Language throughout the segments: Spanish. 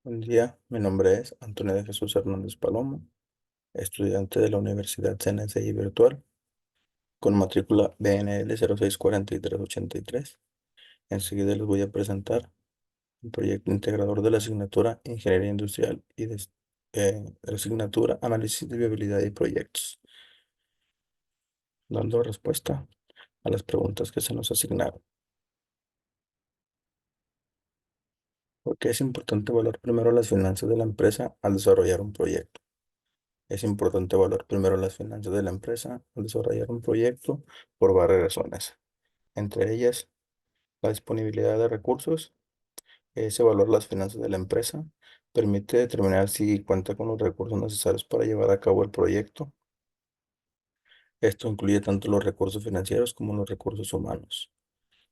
Buen día, mi nombre es Antonio de Jesús Hernández Palomo, estudiante de la Universidad CNSI Virtual, con matrícula BNL 064383. Enseguida les voy a presentar el proyecto integrador de la asignatura Ingeniería Industrial y de la asignatura Análisis de Viabilidad y Proyectos, dando respuesta a las preguntas que se nos asignaron. ¿Por qué es importante evaluar primero las finanzas de la empresa al desarrollar un proyecto? Es importante evaluar primero las finanzas de la empresa al desarrollar un proyecto por varias razones. Entre ellas, la disponibilidad de recursos es evaluar las finanzas de la empresa. Permite determinar si cuenta con los recursos necesarios para llevar a cabo el proyecto. Esto incluye tanto los recursos financieros como los recursos humanos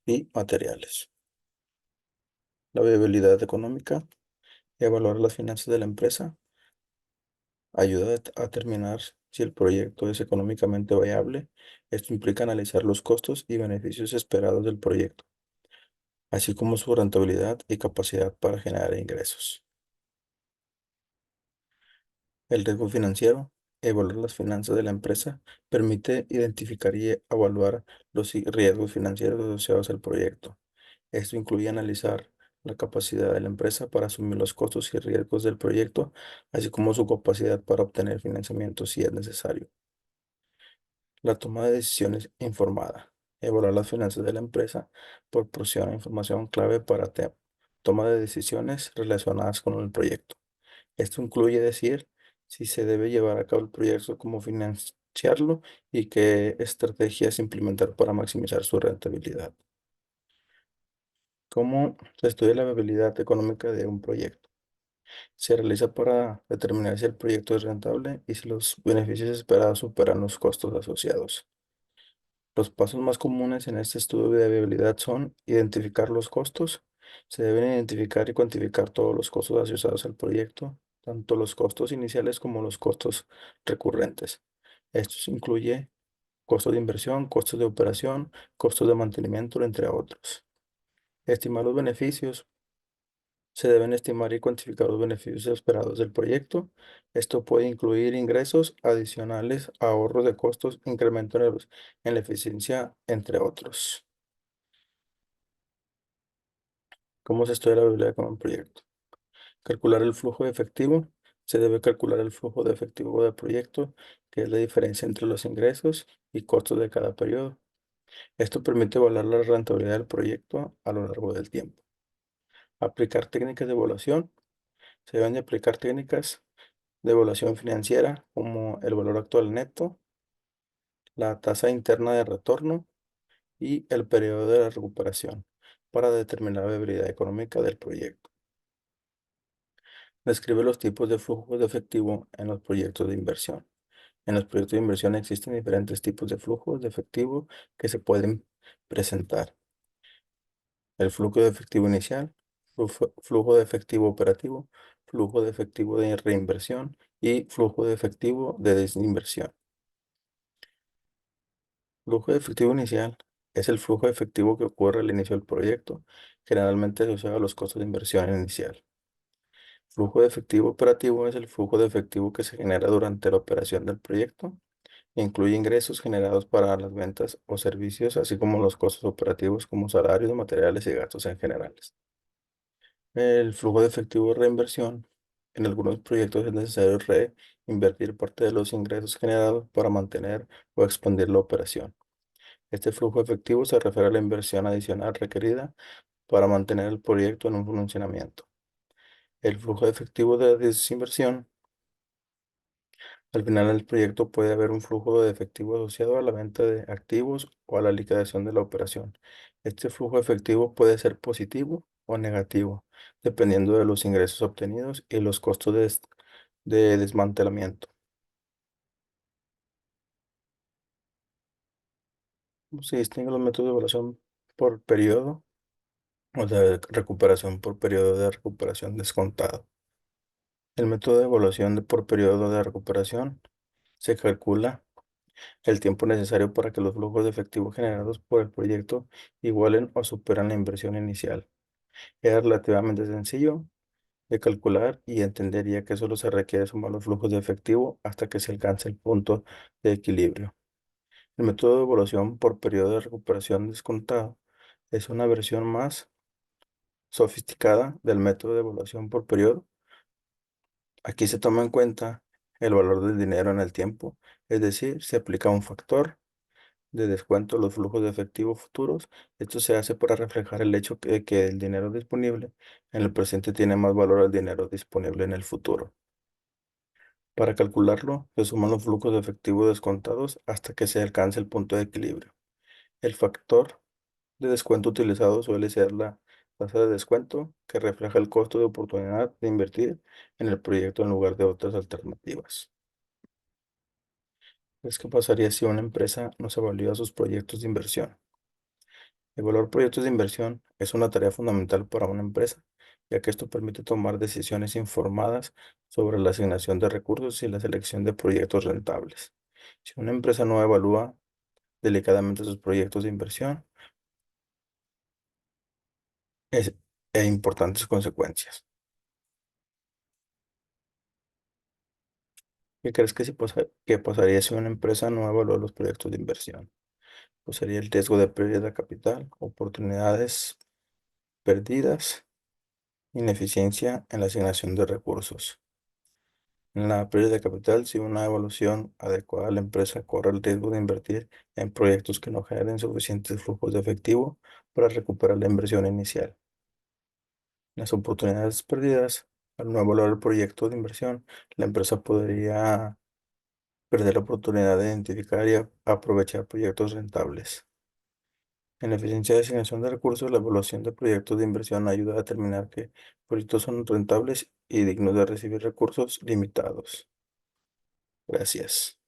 y materiales. La viabilidad económica, evaluar las finanzas de la empresa ayuda a determinar si el proyecto es económicamente viable. Esto implica analizar los costos y beneficios esperados del proyecto, así como su rentabilidad y capacidad para generar ingresos. El riesgo financiero, evaluar las finanzas de la empresa, permite identificar y evaluar los riesgos financieros asociados al proyecto. Esto incluye analizar la capacidad de la empresa para asumir los costos y riesgos del proyecto, así como su capacidad para obtener financiamiento si es necesario. La toma de decisiones informada. Evaluar las finanzas de la empresa proporciona información clave para toma de decisiones relacionadas con el proyecto. Esto incluye decir si se debe llevar a cabo el proyecto, cómo financiarlo y qué estrategias implementar para maximizar su rentabilidad. ¿Cómo se estudia la viabilidad económica de un proyecto? Se realiza para determinar si el proyecto es rentable y si los beneficios esperados superan los costos asociados. Los pasos más comunes en este estudio de viabilidad son identificar los costos. Se deben identificar y cuantificar todos los costos asociados al proyecto, tanto los costos iniciales como los costos recurrentes. Esto incluye costos de inversión, costos de operación, costos de mantenimiento, entre otros. Estimar los beneficios. Se deben estimar y cuantificar los beneficios esperados del proyecto. Esto puede incluir ingresos adicionales, ahorros de costos, incremento en la eficiencia, entre otros. ¿Cómo se estudia la viabilidad con un proyecto? Calcular el flujo de efectivo. Se debe calcular el flujo de efectivo del proyecto, que es la diferencia entre los ingresos y costos de cada periodo. Esto permite evaluar la rentabilidad del proyecto a lo largo del tiempo. Aplicar técnicas de evaluación. Se deben de aplicar técnicas de evaluación financiera como el valor actual neto, la tasa interna de retorno y el periodo de la recuperación para determinar la viabilidad económica del proyecto. Describe los tipos de flujos de efectivo en los proyectos de inversión. En los proyectos de inversión existen diferentes tipos de flujos de efectivo que se pueden presentar. El flujo de efectivo inicial, flujo de efectivo operativo, flujo de efectivo de reinversión y flujo de efectivo de desinversión. Flujo de efectivo inicial es el flujo de efectivo que ocurre al inicio del proyecto, generalmente asociado a los costos de inversión inicial. Flujo de efectivo operativo es el flujo de efectivo que se genera durante la operación del proyecto. Incluye ingresos generados para las ventas o servicios, así como los costos operativos como salarios, materiales y gastos en generales. El flujo de efectivo de reinversión. En algunos proyectos es necesario reinvertir parte de los ingresos generados para mantener o expandir la operación. Este flujo efectivo se refiere a la inversión adicional requerida para mantener el proyecto en un funcionamiento. El flujo de efectivo de desinversión. Al final del proyecto puede haber un flujo de efectivo asociado a la venta de activos o a la liquidación de la operación. Este flujo efectivo puede ser positivo o negativo, dependiendo de los ingresos obtenidos y los costos de desmantelamiento. Se distinguen los métodos de evaluación por periodo o de recuperación por periodo de recuperación descontado. El método de evaluación por periodo de recuperación se calcula el tiempo necesario para que los flujos de efectivo generados por el proyecto igualen o superan la inversión inicial. Es relativamente sencillo de calcular y entendería que solo se requiere sumar los flujos de efectivo hasta que se alcance el punto de equilibrio. El método de evaluación por periodo de recuperación descontado es una versión más sofisticada del método de evaluación por periodo. Aquí se toma en cuenta el valor del dinero en el tiempo, es decir, se aplica un factor de descuento a los flujos de efectivo futuros. Esto se hace para reflejar el hecho de que el dinero disponible en el presente tiene más valor al dinero disponible en el futuro. Para calcularlo, se suman los flujos de efectivo descontados hasta que se alcance el punto de equilibrio. El factor de descuento utilizado suele ser la tasa de descuento, que refleja el costo de oportunidad de invertir en el proyecto en lugar de otras alternativas. ¿Qué pasaría si una empresa no se evalúa sus proyectos de inversión? Evaluar proyectos de inversión es una tarea fundamental para una empresa, ya que esto permite tomar decisiones informadas sobre la asignación de recursos y la selección de proyectos rentables. Si una empresa no evalúa delicadamente sus proyectos de inversión, es, e importantes consecuencias. ¿Qué crees que, que pasaría si una empresa no evalúa los proyectos de inversión? Pues sería el riesgo de pérdida de capital, oportunidades perdidas, ineficiencia en la asignación de recursos. En la pérdida de capital, si una evaluación adecuada, la empresa corre el riesgo de invertir en proyectos que no generen suficientes flujos de efectivo para recuperar la inversión inicial. Las oportunidades perdidas, al no evaluar el proyecto de inversión, la empresa podría perder la oportunidad de identificar y aprovechar proyectos rentables. En la eficiencia de asignación de recursos, la evaluación de proyectos de inversión ayuda a determinar qué proyectos son rentables y dignos de recibir recursos limitados. Gracias.